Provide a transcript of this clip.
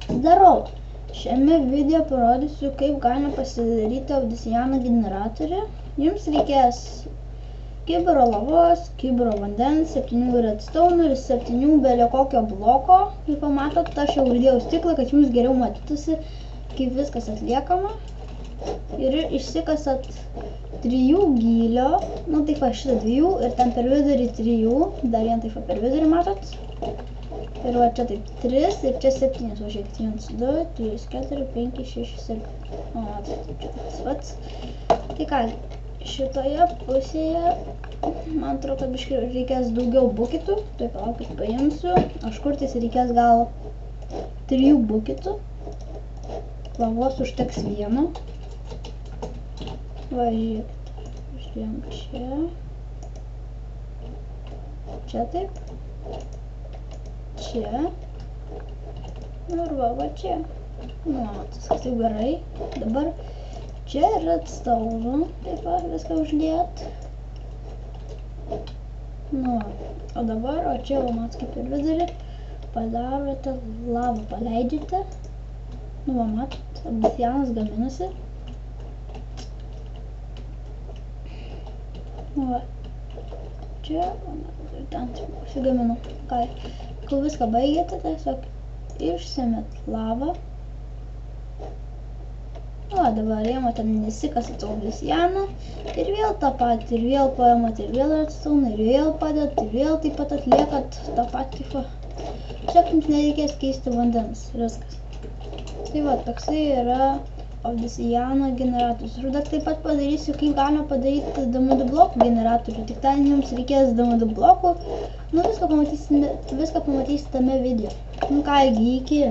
Darau. Šiame video parodysiu, kaip galima pasidaryti obsidiano generatorių. Jums reikės kibiro lavos, kibiro vandens, 7 redstone ir 7 belio kokio bloko. Kaip pamatot, aš jau uždėjau stiklą, kad jums geriau matytųsi, kaip viskas atliekama. Ir išsikasat 3 gylio, nu taip va šitą 2 ir ten per vidurį 3, dar vieną taip va per vidurį matot. Ir va čia taip 3 ir čia 7, o žiūrėkit, 1, 2, 3, 4, 5, 6, 7. O, matot, čia tas pats. Tai ką, šitoje pusėje, man atrodo, kad biškai reikės daugiau buketų. Tai palaukit, paimsiu. Aš kurtis reikės gal 3 buketų. Lavos užteks 1. Va, žiūrėkit, uždėjom čia. Čia taip. Čia. Ir va čia. Nu, viskas taip gerai. Dabar čia redstone. Taip va, viską uždėt. Nu, o dabar, o čia va, mat kaip ir vidurį. Padarote lavą, paleidžiate. Nu, va, matot, obsidianas gaminasi. Nu, va. Čia, ten pasigaminu. Kol viską baigėte, tiesiog išsimet lavą. O, dabar ėmate, nesikasat obsidianą ir vėl tą patį, ir vėl paėmat, ir vėl redstone, ir vėl padedat, ir vėl taip pat atliekat tą patį. Čia jums nereikės keisti vandens, viskas. Tai va, toksai yra obsidiano generatorius. Ir dar taip pat padarysiu, kaip galima padaryti DMD blokų generatorių. Tik ten jums reikės DMD blokų. Nu, viską pamatysite tame video. Nu ką, iki.